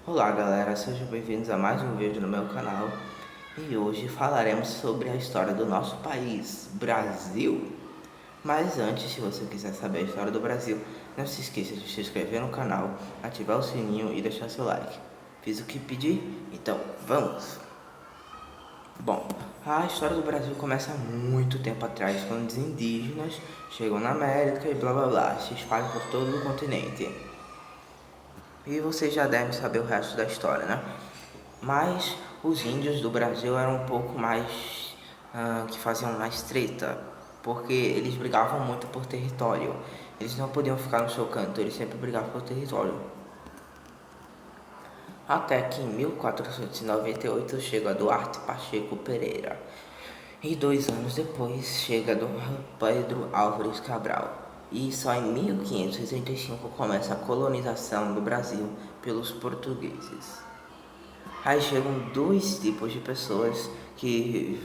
Olá galera, sejam bem-vindos a mais um vídeo no meu canal. E hoje falaremos sobre a história do nosso país, Brasil. Mas antes, se você quiser saber a história do Brasil, não se esqueça de se inscrever no canal, ativar o sininho e deixar seu like. Fiz o que pedi? Então vamos! Bom, a história do Brasil começa há muito tempo atrás, quando os indígenas chegam na América e blá blá blá, se espalham por todo o continente. E vocês já devem saber o resto da história, né? Mas os índios do Brasil eram um pouco mais que faziam mais treta, porque eles brigavam muito por território. Eles não podiam ficar no seu canto, eles sempre brigavam por território. Até que em 1498 chega Duarte Pacheco Pereira. E 2 anos depois chega Dom Pedro Álvares Cabral. E só em 1535 começa a colonização do Brasil pelos portugueses. Aí chegam dois tipos de pessoas que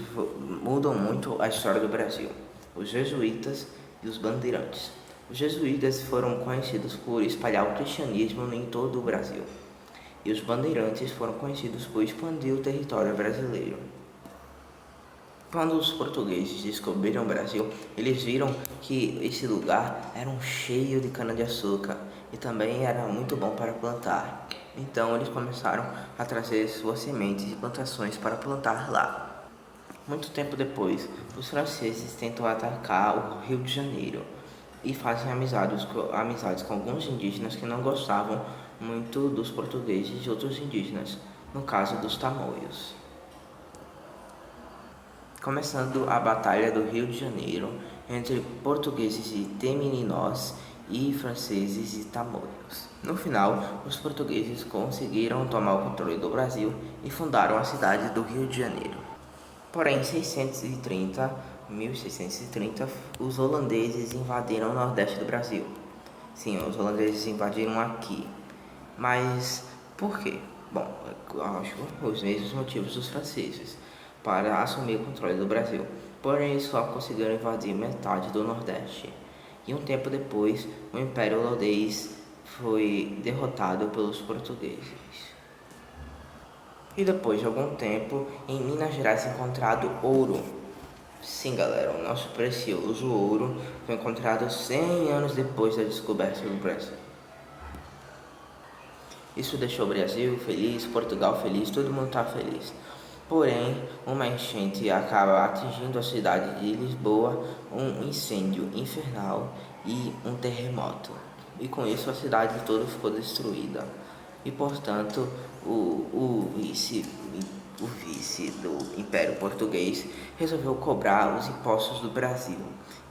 mudam muito a história do Brasil: os jesuítas e os bandeirantes. Os jesuítas foram conhecidos por espalhar o cristianismo em todo o Brasil, e os bandeirantes foram conhecidos por expandir o território brasileiro. Quando os portugueses descobriram o Brasil, eles viram que esse lugar era cheio de cana-de-açúcar e também era muito bom para plantar. Então eles começaram a trazer suas sementes e plantações para plantar lá. Muito tempo depois, os franceses tentam atacar o Rio de Janeiro e fazem amizades com alguns indígenas que não gostavam muito dos portugueses e outros indígenas, no caso dos tamoios. Começando a Batalha do Rio de Janeiro entre portugueses de Temeninós e franceses e tamoios. No final, os portugueses conseguiram tomar o controle do Brasil e fundaram a cidade do Rio de Janeiro. Porém, em 1630, os holandeses invadiram o nordeste do Brasil. Sim, os holandeses invadiram aqui. Mas por quê? Bom, acho os mesmos motivos dos franceses para assumir o controle do Brasil. Porém, eles só conseguiram invadir metade do Nordeste. E um tempo depois, o Império Holandês foi derrotado pelos portugueses. E depois de algum tempo, em Minas Gerais é encontrado ouro. Sim, galera, o nosso precioso ouro foi encontrado 100 anos depois da descoberta do Brasil. Isso deixou o Brasil feliz, Portugal feliz, todo mundo está feliz. Porém, uma enchente acaba atingindo a cidade de Lisboa, um incêndio infernal e um terremoto. E com isso a cidade toda ficou destruída. E portanto, o vice do Império Português resolveu cobrar os impostos do Brasil.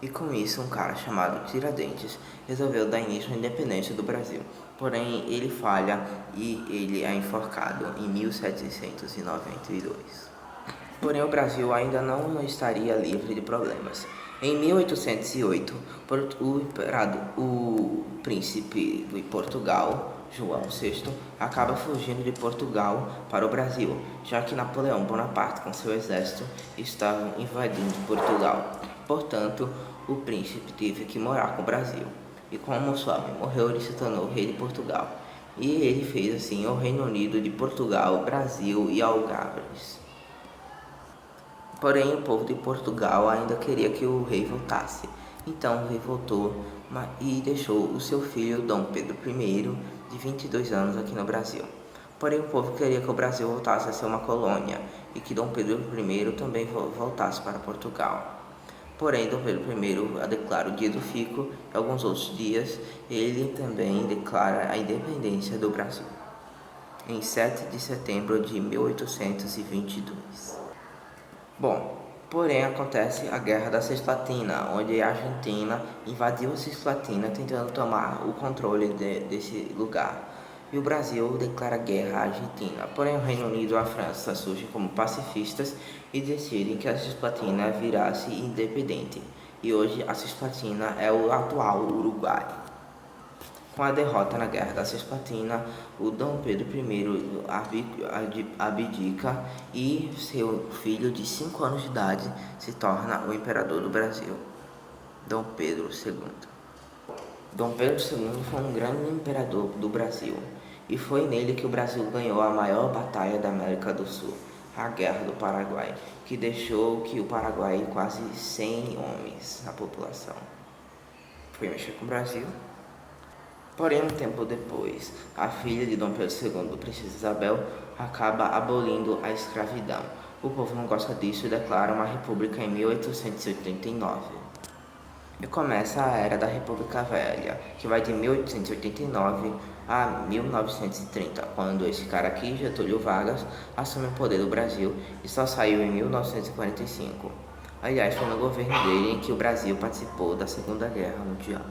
E com isso, um cara chamado Tiradentes resolveu dar início à independência do Brasil. Porém, ele falha e ele é enforcado em 1792. Porém, o Brasil ainda não estaria livre de problemas. Em 1808, o príncipe de Portugal, João VI, acaba fugindo de Portugal para o Brasil, já que Napoleão Bonaparte com seu exército estavam invadindo Portugal. Portanto, o príncipe teve que morar com o Brasil. E como sua mãe morreu, ele se tornou rei de Portugal. E ele fez assim o Reino Unido de Portugal, Brasil e Algarves. Porém, o povo de Portugal ainda queria que o rei voltasse. Então o rei voltou e deixou o seu filho Dom Pedro I, de 22 anos, aqui no Brasil. Porém, o povo queria que o Brasil voltasse a ser uma colônia e que Dom Pedro I também voltasse para Portugal. Porém, Dom Pedro I declara o dia do fico e alguns outros dias ele também declara a independência do Brasil, em 7 de setembro de 1822. Bom, porém acontece a Guerra da Cisplatina, onde a Argentina invadiu a Cisplatina tentando tomar o controle desse lugar. E o Brasil declara guerra à Argentina. Porém, o Reino Unido e a França surgem como pacifistas e decidem que a Cisplatina virasse independente. E hoje a Cisplatina é o atual Uruguai. Com a derrota na Guerra da Cisplatina, o Dom Pedro I abdica e seu filho de 5 anos de idade se torna o imperador do Brasil, Dom Pedro II. Dom Pedro II foi um grande imperador do Brasil e foi nele que o Brasil ganhou a maior batalha da América do Sul, a Guerra do Paraguai, que deixou que o Paraguai quase 100 homens na população. Foi mexer com o Brasil. Porém, um tempo depois, a filha de Dom Pedro II, Princesa Isabel, acaba abolindo a escravidão. O povo não gosta disso e declara uma república em 1889. E começa a Era da República Velha, que vai de 1889 a 1930, quando esse cara aqui, Getúlio Vargas, assume o poder do Brasil e só saiu em 1945. Aliás, foi no governo dele em que o Brasil participou da Segunda Guerra Mundial.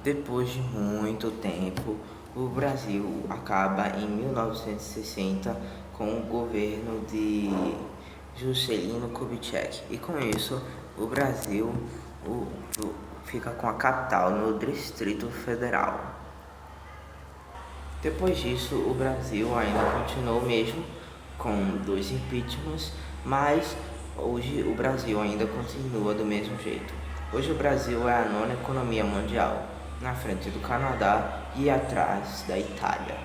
Depois de muito tempo, o Brasil acaba em 1960 com o governo de Juscelino Kubitschek. E com isso, o Brasil fica com a capital no Distrito Federal. Depois disso, o Brasil ainda continuou mesmo com 2 impeachments, mas hoje o Brasil ainda continua do mesmo jeito. Hoje o Brasil é a 9ª economia mundial, na frente do Canadá e atrás da Itália.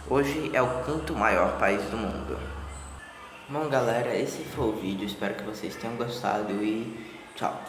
Hoje é o 5º maior país do mundo. Bom, galera, esse foi o vídeo, espero que vocês tenham gostado e tchau!